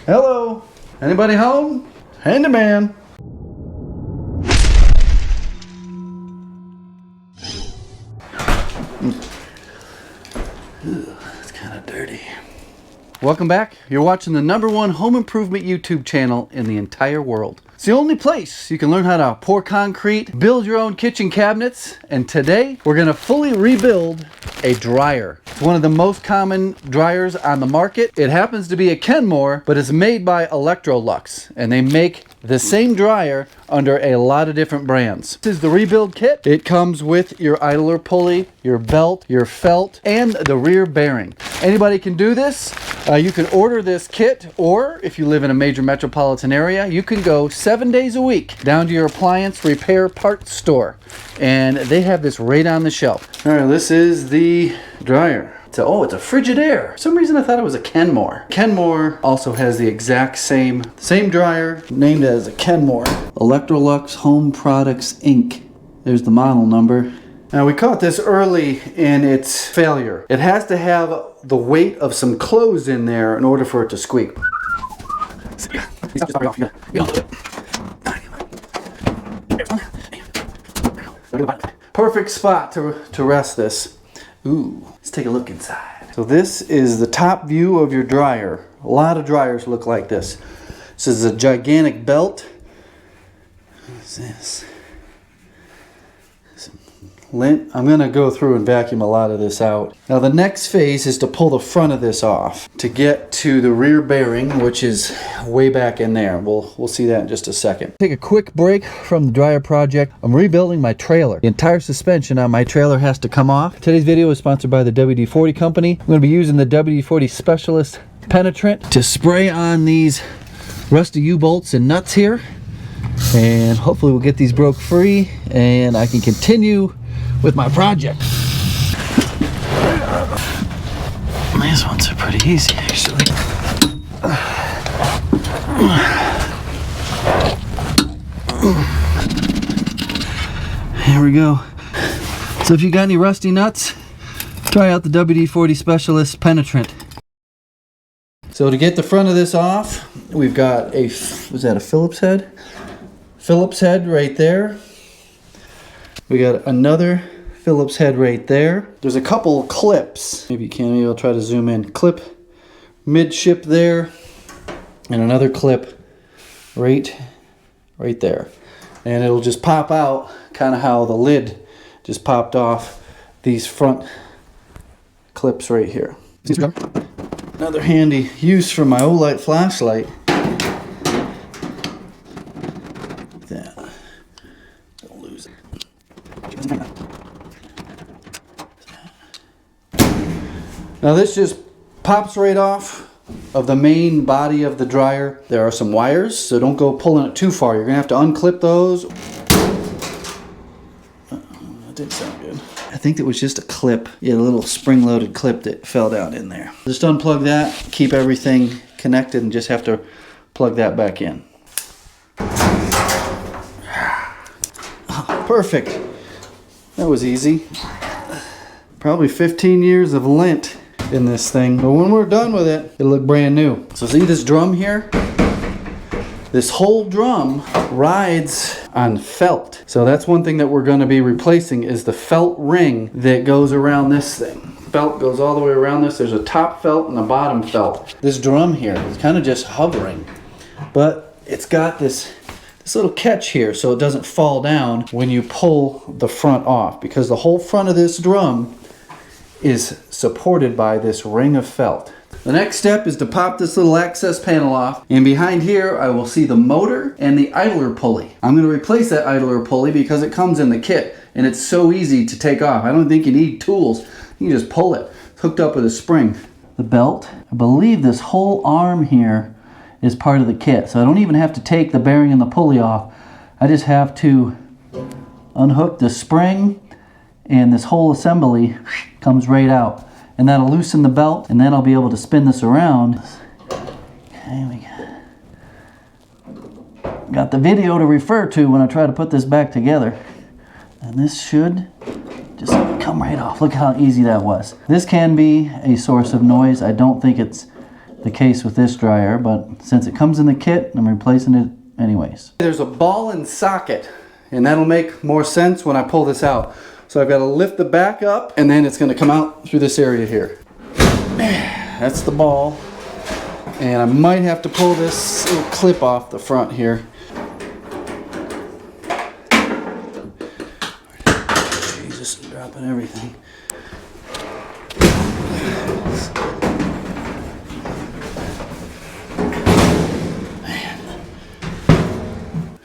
Hello? Anybody home? Handyman. It's kind of dirty. Welcome back. You're watching the #1 home improvement YouTube channel in the entire world. It's the only place you can learn how to pour concrete, build your own kitchen cabinets, and today we're going to fully rebuild a dryer. It's one of the most common dryers on the market. It happens to be a Kenmore, but it's made by Electrolux, and they make the same dryer under a lot of different brands. This is the rebuild kit. It comes with your idler pulley, your belt, your felt, and the rear bearing. Anybody can do this. You can order this kit, or if you live in a major metropolitan area, you can go 7 days a week down to your appliance repair parts store, and they have this right on the shelf. All right, this is the dryer. It's a Frigidaire. For some reason I thought it was a Kenmore. Kenmore also has the exact same dryer, named as a Kenmore. Electrolux Home Products Inc. There's the model number. Now, we caught this early in its failure. It has to have the weight of some clothes in there in order for it to squeak. Perfect spot to rest this. Ooh, let's take a look inside. So this is the top view of your dryer. A lot of dryers look like this. This is a gigantic belt. What is this? Lint. I'm going to go through and vacuum a lot of this out. Now the next phase is to pull the front of this off to get to the rear bearing, which is way back in there. We'll see that in just a second. Take a quick break from the dryer project. I'm rebuilding my trailer. The entire suspension on my trailer has to come off. Today's video is sponsored by the WD-40 company. I'm going to be using the WD-40 Specialist Penetrant to spray on these rusty U-bolts and nuts here, and hopefully we'll get these broke free and I can continue with my project. These ones are pretty easy, actually. Here we go. So if you got any rusty nuts, try out the WD-40 Specialist Penetrant. So to get the front of this off, we've got was that a Phillips head? Phillips head right there. We got another Phillips head right there. There's a couple clips. Maybe you can, maybe I'll try to zoom in. Clip midship there, and another clip right there. And it'll just pop out, kind of how the lid just popped off these front clips right here. Another handy use for my Olight flashlight. That. Don't lose it. Now this just pops right off of the main body of the dryer. There are some wires, so don't go pulling it too far. You're gonna have to unclip those. That didn't sound good. I think it was just a clip. Yeah, a little spring-loaded clip that fell down in there. Just unplug that, keep everything connected, and just have to plug that back in. Perfect. That was easy. Probably 15 years of lint in this thing, but when we're done with it, it'll look brand new. So see this drum here? This whole drum rides on felt. So that's one thing that we're going to be replacing is the felt ring that goes around this thing. Felt goes all the way around this. There's a top felt and a bottom felt. This drum here is kind of just hovering, but it's got this little catch here so it doesn't fall down when you pull the front off, because the whole front of this drum is supported by this ring of felt. The next step is to pop this little access panel off, and behind here I will see the motor and the idler pulley. I'm going to replace that idler pulley because it comes in the kit and it's so easy to take off. I don't think you need tools. You can just pull it. It's hooked up with a spring. The belt, I believe this whole arm here is part of the kit, so I don't even have to take the bearing and the pulley off. I just have to unhook the spring, and this whole assembly comes right out, and that'll loosen the belt, and then I'll be able to spin this around. Okay, we got the video to refer to when I try to put this back together, and this should just come right off. Look how easy that was. This can be a source of noise. I don't think it's the case with this dryer, but since it comes in the kit, I'm replacing it anyways. There's a ball and socket, and that'll make more sense when I pull this out. So I've got to lift the back up, and then it's going to come out through this area here. That's the ball, and I might have to pull this little clip off the front here. Jesus, I'm dropping everything.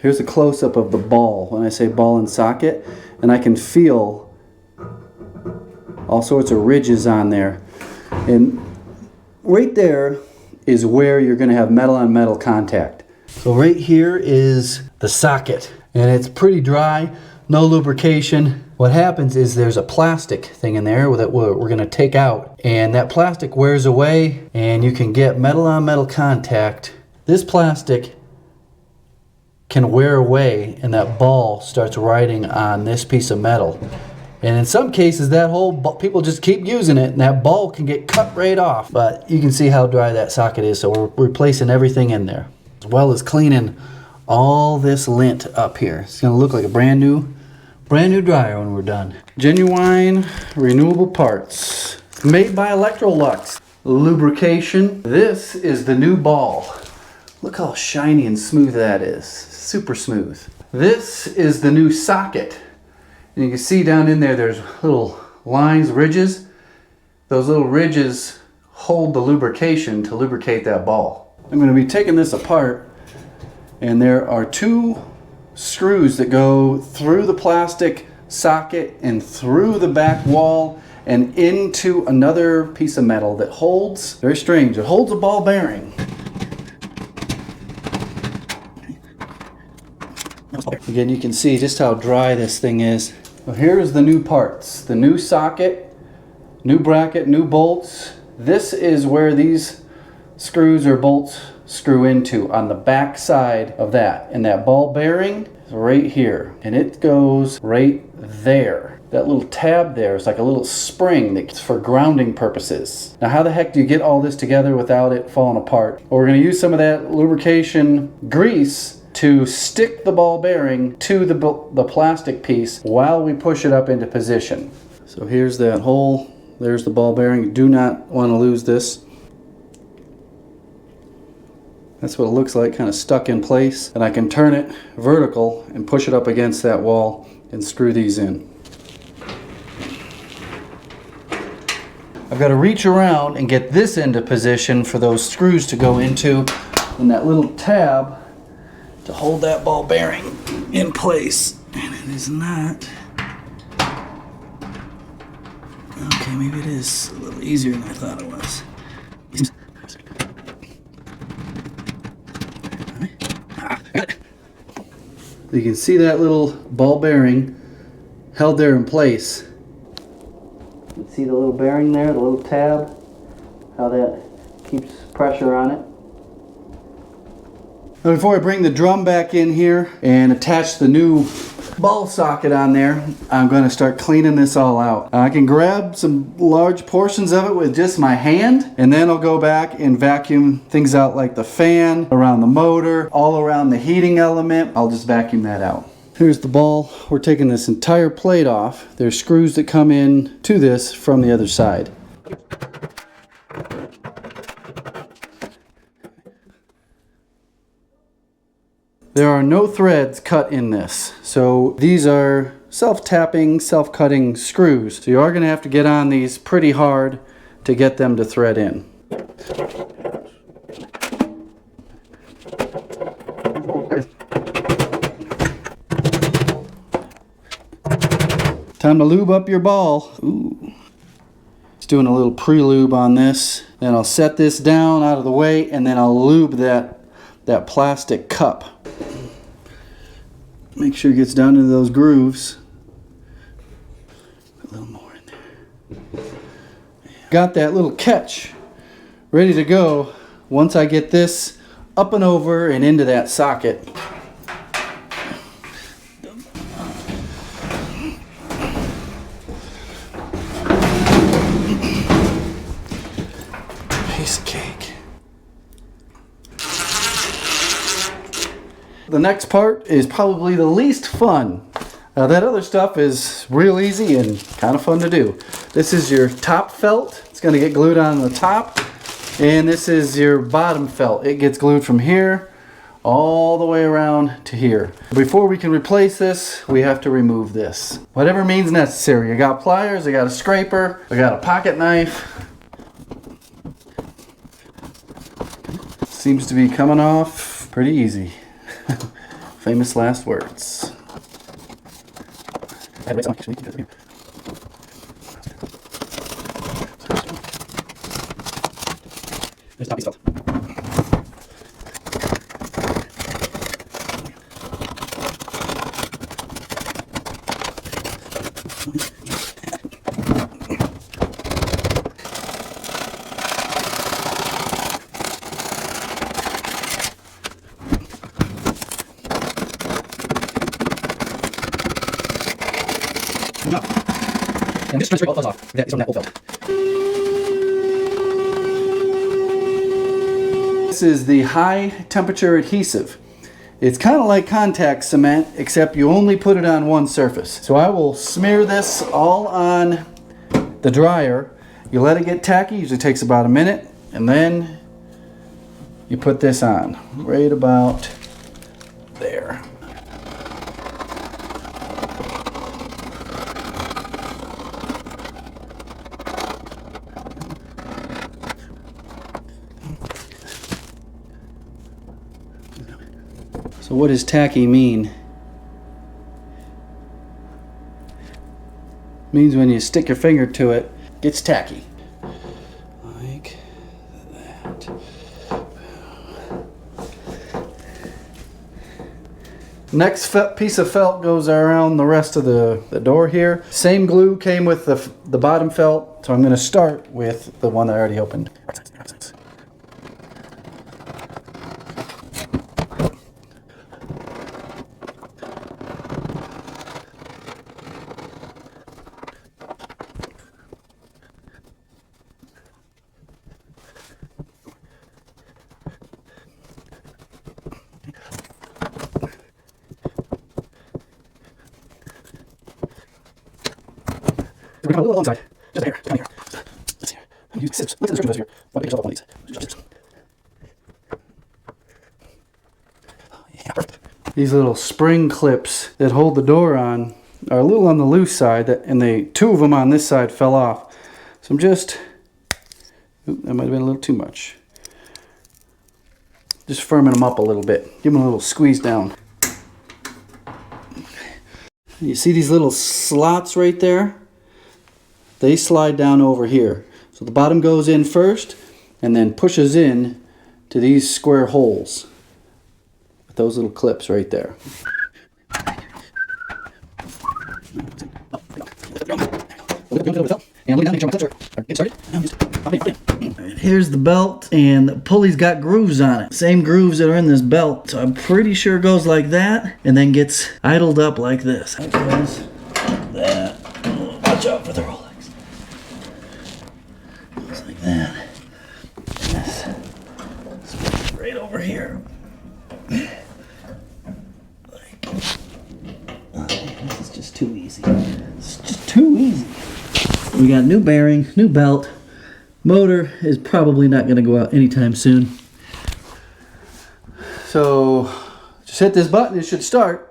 Here's a close-up of the ball when I say ball and socket, and I can feel all sorts of ridges on there. And right there is where you're going to have metal on metal contact. So right here is the socket, and it's pretty dry, no lubrication. What happens is there's a plastic thing in there that we're going to take out, and that plastic wears away, and you can get metal on metal contact. This plastic can wear away, and that ball starts riding on this piece of metal. And in some cases, that whole people just keep using it, and that ball can get cut right off. But you can see how dry that socket is, so we're replacing everything in there, as well as cleaning all this lint up here. It's gonna look like a brand new dryer when we're done. Genuine renewable parts, made by Electrolux. Lubrication. This is the new ball. Look how shiny and smooth that is. Super smooth. This is the new socket. And you can see down in there, there's little lines, ridges. Those little ridges hold the lubrication to lubricate that ball. I'm going to be taking this apart, and there are two screws that go through the plastic socket and through the back wall and into another piece of metal that holds, very strange, it holds a ball bearing. Again, you can see just how dry this thing is. Well, here's the new parts. The new socket, new bracket, new bolts. This is where these screws or bolts screw into, on the back side of that. And that ball bearing is right here. And it goes right there. That little tab there is like a little spring that's for grounding purposes. Now, how the heck do you get all this together without it falling apart? Well, we're going to use some of that lubrication grease to stick the ball bearing to the plastic piece while we push it up into position. So here's that hole. There's the ball bearing. You do not want to lose this. That's what it looks like, kind of stuck in place. And I can turn it vertical and push it up against that wall and screw these in. I've got to reach around and get this into position for those screws to go into, and that little tab to hold that ball bearing in place. And it is not. Okay, maybe it is a little easier than I thought it was. You can see that little ball bearing held there in place. You can see the little bearing there, the little tab, how that keeps pressure on it. Now, before I bring the drum back in here and attach the new ball socket on there, I'm going to start cleaning this all out. I can grab some large portions of it with just my hand, and then I'll go back and vacuum things out like the fan, around the motor, all around the heating element. I'll just vacuum that out. Here's the ball. We're taking this entire plate off. There's screws that come in to this from the other side. There are no threads cut in this, so these are self-tapping, self-cutting screws. So you are going to have to get on these pretty hard to get them to thread in. Time to lube up your ball. Ooh. Just doing a little pre-lube on this. Then I'll set this down out of the way, and then I'll lube that plastic cup. Make sure it gets down into those grooves. Put a little more in there. Got that little catch ready to go once I get this up and over and into that socket. Piece of cake. The next part is probably the least fun. That other stuff is real easy and kind of fun to do. This is your top felt. It's going to get glued on the top. And this is your bottom felt. It gets glued from here all the way around to here. Before we can replace this, we have to remove this. Whatever means necessary. I got pliers, I got a scraper, I got a pocket knife. Seems to be coming off pretty easy. Famous last words. There's not piece of felt. And just scrape all those off. That is from that old felt. This is the high temperature adhesive. It's kind of like contact cement, except you only put it on one surface. So I will smear this all on the dryer. You let it get tacky, usually takes about a minute, and then you put this on right about there. So what does tacky mean? Means when you stick your finger to it, it gets tacky. Like that. Next piece of felt goes around the rest of the door here. Same glue came with the bottom felt, so I'm going to start with the one that I already opened. We're going a little alongside. Just a hair. Down here. Just here. Use scissors. Look at the description here. Why pick yourself up on these? Just scissors. Oh, yeah, perfect. These little spring clips that hold the door on are a little on the loose side, and two of them on this side fell off. So I'm just, that might have been a little too much. Just firming them up a little bit. Give them a little squeeze down. You see these little slots right there? They slide down over here. So the bottom goes in first and then pushes in to these square holes with those little clips right there. Here's the belt, and the pulley's got grooves on it. Same grooves that are in this belt. So I'm pretty sure it goes like that and then gets idled up like this. That goes that. Watch out for the Rolex. Looks like that. And this right over here. This is just too easy. It's just too easy. We got new bearing, new belt. Motor is probably not going to go out anytime soon. So just hit this button, it should start.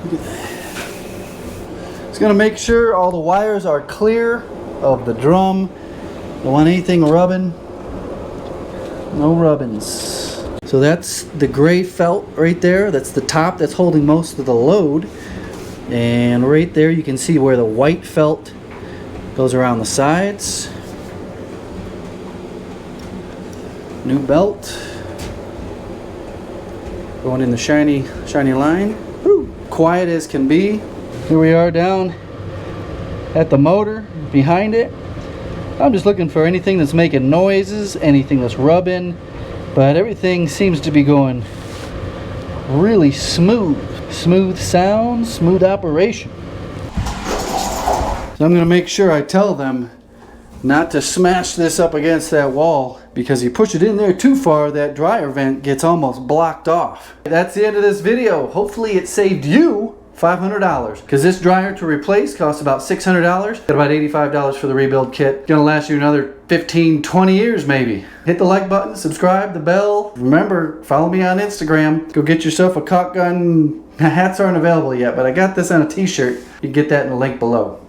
Look at that. It's going to make sure all the wires are clear of the drum. Don't want anything rubbing. No rubbings. So that's the gray felt right there. That's the top that's holding most of the load. And right there you can see where the white felt goes around the sides. New belt. Going in the shiny line. Woo. Quiet as can be. Here we are down at the motor behind it. I'm just looking for anything that's making noises, anything that's rubbing. But everything seems to be going really smooth. Smooth sound, smooth operation. So I'm going to make sure I tell them not to smash this up against that wall because you push it in there too far, that dryer vent gets almost blocked off. That's the end of this video. Hopefully it saved you $500, because this dryer to replace costs about $600. Got about $85 for the rebuild kit. Gonna last you another 15-20 years maybe. Hit the like button, subscribe, the bell. Remember, follow me on Instagram. Go get yourself a caulk gun. Hats aren't available yet, but I got this on a t-shirt. You can get that in the link below.